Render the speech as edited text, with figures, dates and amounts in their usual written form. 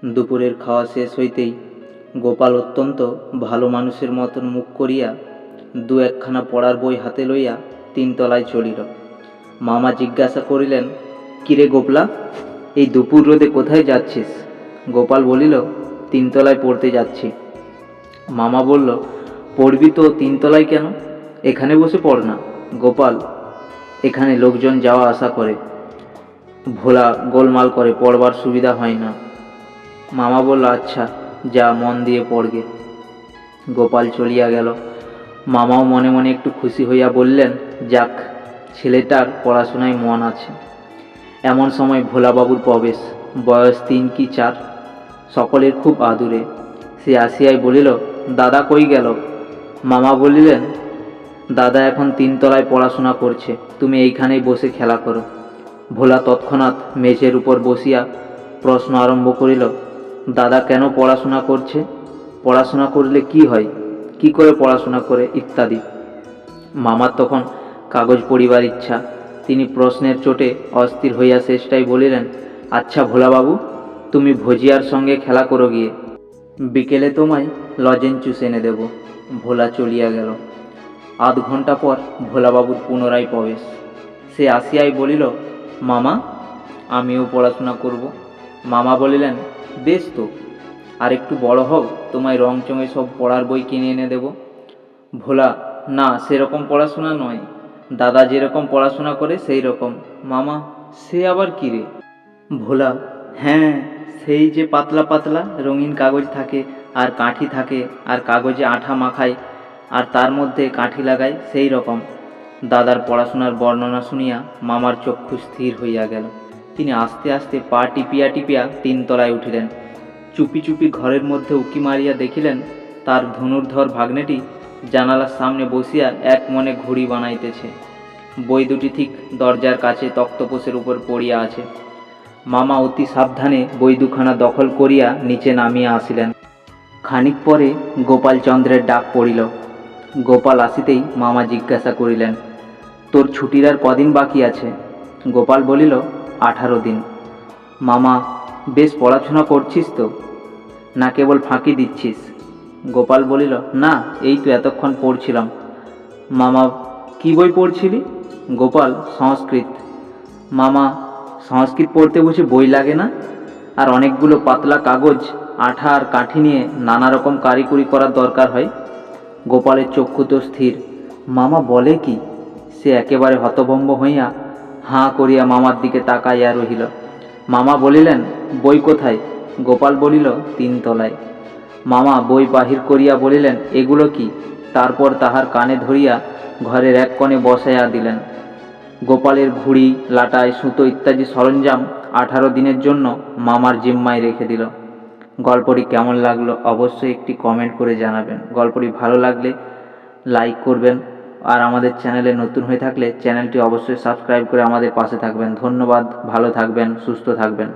দুপুরের খাওয়া শেষ হইতেই গোপাল অত্যন্ত ভালো মানুষের মতন মুখ করিয়া দু একখানা পড়ার বই হাতে লইয়া তিনতলায় চলিল। মামা জিজ্ঞাসা করিলেন, কিরে গোপলা, এই দুপুর রোদে কোথায় যাচ্ছিস? গোপাল বলিল, তিনতলায় পড়তে যাচ্ছি। মামা বলল, পড়বি তো তিনতলায় কেন? এখানে বসে পড় না। গোপাল, এখানে লোকজন যাওয়া আসা করে, ভোলা গোলমাল করে, পড়বার সুবিধা হয় না। মামা বলল, আচ্ছা যা, মন দিয়ে পড়গে। গোপাল চলিয়া গেল। মামাও মনে মনে একটু খুশি হইয়া বললেন, যাক, ছেলেটার পড়াশোনায় মন আছে। এমন সময় ভোলাবাবুর প্রবেশ। বয়স 3 কি 4, সকলের খুব আদুরে। সে আসিয়াই বলিল, দাদা কই গেল? মামা বলিলেন, দাদা এখন তিনতলায় পড়াশোনা করছে, তুমি এইখানেই বসে খেলা করো। ভোলা তৎক্ষণাৎ মেঝের উপর বসিয়া প্রশ্ন আরম্ভ করিল, দাদা কেন পড়াশোনা করছে? পড়াশোনা করলে কি হয়? কি করে পড়াশোনা করে? ইত্যাদি। মামার তখন কাগজ পড়িবার ইচ্ছা। তিনি প্রশ্নের চোটে অস্থির হইয়া শেষটাই বলিলেন, আচ্ছা ভোলাবাবু, তুমি ভজিয়ার সঙ্গে খেলা করো গিয়ে, বিকেলে তোমায় লজেন্স জুস এনে দেব। ভোলা চলিয়া গেল। আধ ঘন্টা পর ভোলাবাবুর পুনরায় প্রবেশ। সে আসিয়াই বলিল, মামা, আমিও পড়াশোনা করব। মামা বলিলেন, বেশ তো, আর একটু বড় হও, তোমায় রংচঙে সব পড়ার বই কিনে এনে দেব। ভোলা, না, সেরকম পড়াশোনা নয়, দাদা যেরকম পড়াশোনা করে সেই রকম। মামা, সে আবার কী রে? ভোলা, হ্যাঁ, সেই যে পাতলা পাতলা রঙিন কাগজ থাকে, আর কাঠি থাকে, আর কাগজে আঠা মাখায়, আর তার মধ্যে কাঠি লাগায়, সেই রকম। দাদার পড়াশোনার বর্ণনা শুনিয়া মামার চক্ষু স্থির হইয়া গেল। তিনি আস্তে আস্তে পা টিপিয়া টিপিয়া তিনতলায় উঠিলেন। চুপি চুপি ঘরের মধ্যে উঁকি মারিয়া দেখিলেন, তার ধনুর্ধর ভাগ্নেটি জানালার সামনে বসিয়া এক মনে ঘুড়ি বানাইতেছে। বই দুটি ঠিক দরজার কাছে তক্তপোষের উপর পড়িয়া আছে। মামা অতি সাবধানে বই দুখানা দখল করিয়া নিচে নামিয়া আসিলেন। খানিক পরে গোপালচন্দ্রের ডাক পড়িল। গোপাল আসিতেই মামা জিজ্ঞাসা করিলেন, তোর ছুটির আর কদিন বাকি আছে? গোপাল বলিল, 18 দিন। মামা, বেশ পড়াশোনা করছিস তো, না কেবল ফাঁকি দিচ্ছিস? গোপাল বলিল, না, এই তো এতক্ষণ পড়ছিলাম। মামা, কি বই পড়ছিলি? গোপাল, সংস্কৃত। মামা, সংস্কৃত পড়তে বসে বই লাগে না? আর অনেকগুলো পাতলা কাগজ, আঠা আর কাঠি নিয়ে নানা রকম কারিকুরি করার দরকার হয়। গোপালের চক্ষু তো স্থির। মামা বলে কি? সে একেবারে হতভম্ব হইয়া হাঁ করিয়া মামার দিকে তাকাইয়া রহিল। মামা বলিলেন, বই কোথায়? গোপাল বলিল, তিনতলায়। মামা বই বাহির করিয়া বলিলেন, এগুলো কি? তারপর তাহার কানে ধরিয়া ঘরের এক কোণে বসাইয়া দিলেন। গোপালের ঘুড়ি, লাটাই, সুতো ইত্যাদি সরঞ্জাম 18 দিনের জন্য মামার জিম্মায় রেখে দিল। গল্পটি কেমন লাগলো অবশ্যই একটি কমেন্ট করে জানাবেন। গল্পটি ভালো লাগলে লাইক করবেন, আর আমাদের চ্যানেলে নতুন হয়ে থাকলে চ্যানেলটি অবশ্যই সাবস্ক্রাইব করে আমাদের পাশে থাকবেন। ধন্যবাদ, ভালো থাকবেন, সুস্থ থাকবেন।